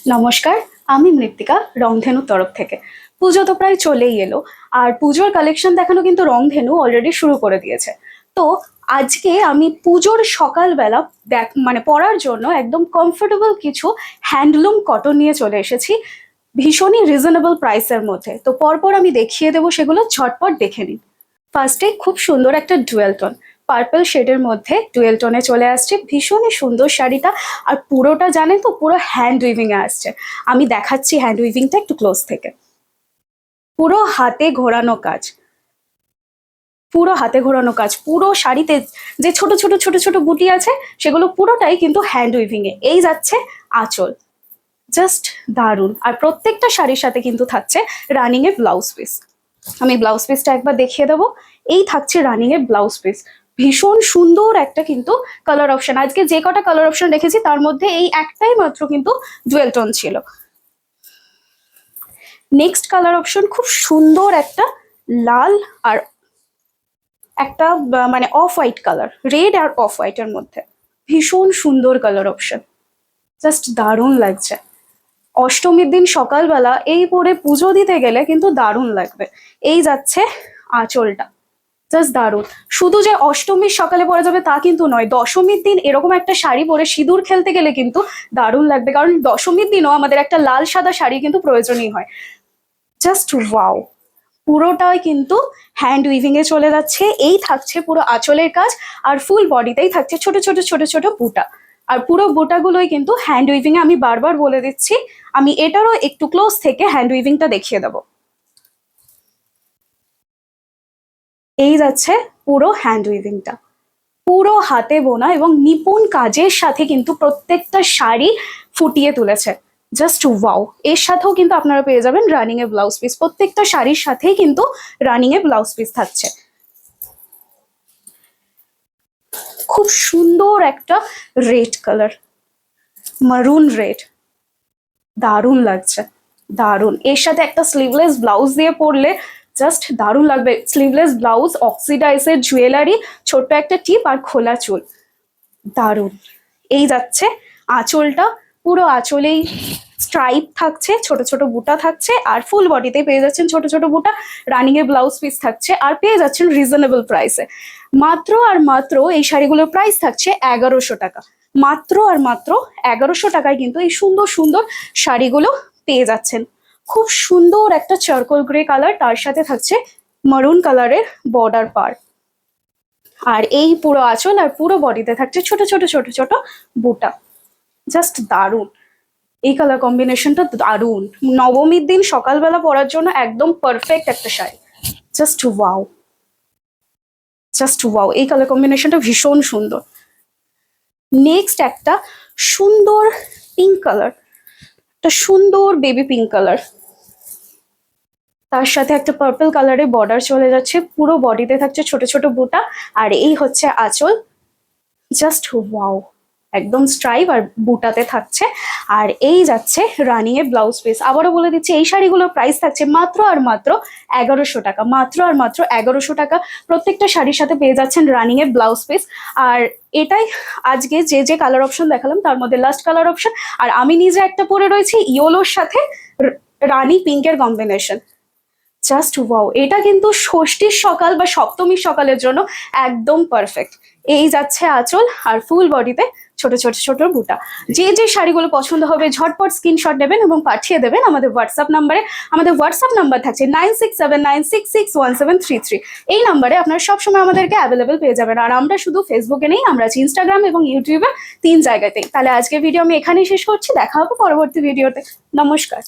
নমস্কার, আমি মৃত্তিকা রংধেনুর তরফ থেকে। পুজো তো প্রায় চলেই এলো, আর পুজোর কালেকশন দেখানো কিন্তু রংধেনু অলরেডি শুরু করে দিয়েছে। তো আজকে আমি পুজোর সকালবেলা পরার জন্য একদম কমফোর্টেবল কিছু হ্যান্ডলুম কটন নিয়ে চলে এসেছি, ভীষণই রিজনেবল প্রাইসের মধ্যে। তো পরপর আমি দেখিয়ে দেবো, সেগুলো ঝটপট দেখে নিন। ফার্স্টে খুব সুন্দর একটা ডুয়েল টোন, পার্পল শেডের মধ্যে ডুয়েল টোনে চলে আসছে, ভীষণই সুন্দর শাড়িটা। আর পুরোটা জানেন তো, পুরো হ্যান্ড উইভিং এ আসছে। আমি দেখাচ্ছি হ্যান্ড উইভিংটা একটু ক্লোজ থেকে। পুরো হাতে ঘোরানো কাজ, পুরো হাতে ঘোরানো কাজ, পুরো শাড়িতে যে ছোট ছোট ছোট ছোট বুটি আছে সেগুলো পুরোটাই কিন্তু হ্যান্ড উইভিং এ। এই যাচ্ছে আঁচল, জাস্ট দারুণ। আর প্রত্যেকটা শাড়ির সাথে কিন্তু থাকছে রানিং এ ব্লাউজ পিস। আমি ব্লাউজ পিসটা একবার দেখিয়ে দেবো। এই থাকছে রানিং এর ব্লাউজ পিস, ভীষণ সুন্দর একটা কিন্তু কালার অপশন। আজকে যে কটা কালার অপশন রেখেছি তার মধ্যে এই একটাই মাত্র কিন্তু ডুয়েল টোন ছিল। নেক্সট কালার অপশন খুব সুন্দর একটা লাল আর একটা অফ হোয়াইট কালার, রেড আর অফ হোয়াইটের মধ্যে, ভীষণ সুন্দর কালার অপশন, জাস্ট দারুণ লাগছে। অষ্টমীর দিন সকালবেলা এই পরে পুজো দিতে গেলে কিন্তু দারুণ লাগবে। এই যাচ্ছে আঁচলটা, জাস্ট দারুণ। শুধু যে অষ্টমীর সকালে পরে যাবে তা কিন্তু নয়, দশমীর দিন এরকম একটা শাড়ি পরে সিঁদুর খেলতে গেলে কিন্তু দারুণ লাগবে, কারণ দশমীর দিনও আমাদের একটা লাল সাদা শাড়ি কিন্তু প্রয়োজনই হয়। জাস্ট ওয়াও, পুরোটাই কিন্তু হ্যান্ড উইভিং এ চলে যাচ্ছে। এই থাকছে পুরো আঁচলের কাজ, আর ফুল বডিতেই থাকছে ছোট ছোট ছোট ছোট বুটা। আর পুরো বুটাগুলোই কিন্তু হ্যান্ড উইভিং এ। আমি বারবার বলে দিচ্ছি, আমি এটারও একটু ক্লোজ থেকে হ্যান্ড উইভিংটা দেখিয়ে দেবো। এই যাচ্ছে পুরো হ্যান্ড উইভিংটা, পুরো হাতে বোনা এবং নিপুণ কাজের সাথে কিন্তু প্রত্যেকটা শাড়ি ফুটিয়ে তুলেছে। Just wow. এর সাথেও কিন্তু আপনারা পেয়ে যাবেন রানিং এ ব্লাউজ পিস, প্রত্যেকটা শাড়ির সাথেই কিন্তু রানিং এ ব্লাউজ পিস থাকছে। খুব সুন্দর একটা রেড কালার, মারুন রেড, দারুণ লাগছে, দারুণ। এর সাথে একটা স্লিভলেস ব্লাউজ দিয়ে পরলে জাস্ট দারুণ লাগবে। স্লিভলেস ব্লাউজ, অক্সিডাইজের জুয়েলারি, ছোট্ট একটা টিপ আর খোলা চুল, দারুণ। এই যাচ্ছে আঁচলটা, পুরো আঁচলেই স্ট্রাইপ থাকছে, ছোট ছোট বুটা থাকছে, আর ফুল বডিতে পেয়ে যাচ্ছেন ছোট ছোট বুটা। রানিং এ ব্লাউজ পিস থাকছে, আর পেয়ে যাচ্ছেন রিজনেবল প্রাইসে। মাত্র আর মাত্র এই শাড়িগুলোর প্রাইস থাকছে 1100 টাকা। মাত্র আর মাত্র 1100 টাকায় কিন্তু এই সুন্দর সুন্দর শাড়িগুলো পেয়ে যাচ্ছেন। খুব সুন্দর একটা চারকোল গ্রে কালার, তার সাথে থাকছে মারুন কালারের বর্ডার পার। আর এই পুরো আঁচল আর পুরো বডিতে থাকছে ছোট ছোট ছোট ছোট বুটা, জাস্ট দারুণ। এই কালার কম্বিনেশনটা দারুণ, নবমীর দিন সকালবেলা পরার জন্য একদম পারফেক্ট একটা sari. Just wow, just wow. এই কালার কম্বিনেশনটা ভীষণ সুন্দর। নেক্সট একটা সুন্দর পিঙ্ক কালার, একটা সুন্দর বেবি পিঙ্ক কালার, তার সাথে একটা পার্পল কালারের বর্ডার চলে যাচ্ছে, পুরো বডিতে থাকছে ছোট ছোট বুটা। আর এই হচ্ছে আঁচল, জাস্ট ওয়াও, একদম স্ট্রাইপ আর বুটাতে থাকছে। আর এই যাচ্ছে রানিং এ ব্লাউজ পিস। আবারও বলে দিচ্ছি, এই শাড়িগুলোর প্রাইস থাকছে মাত্র আর মাত্র 1100 টাকা। মাত্র আর মাত্র 1100 টাকা। প্রত্যেকটা শাড়ির সাথে পেয়ে যাচ্ছেন রানিং এ ব্লাউজ পিস। আর এটাই আজকে যে যে কালার অপশন দেখালাম তার মধ্যে লাস্ট কালার অপশন। আর আমি নিজে একটা পরে রয়েছি ইয়েলোর সাথে রানী পিঙ্কের কম্বিনেশন, জাস্ট ওয়াও। এটা কিন্তু ষষ্ঠীর সকাল বা সপ্তমীর সকালের জন্য একদম পারফেক্ট। এই যাচ্ছে আঁচল, আর ফুল বডিতে ছোট ছোট ছোট বুটা। যে যে শাড়িগুলো পছন্দ হবে ঝটপট স্ক্রিনশট নেবেন এবং পাঠিয়ে দেবেন আমাদের হোয়াটসঅ্যাপ নাম্বারে। আমাদের হোয়াটসঅ্যাপ নাম্বার থাকছে 9679661733। এই নাম্বারে আপনারা সবসময় আমাদেরকে অ্যাভেলেবেল পেয়ে যাবেন। আর আমরা শুধু ফেসবুকে নেই, আমরা আছি ইনস্টাগ্রাম এবং ইউটিউবে, 3 জায়গাতেই। তাহলে আজকে ভিডিও আমি এখানেই শেষ করছি, দেখা হবে পরবর্তী ভিডিওতে। নমস্কার।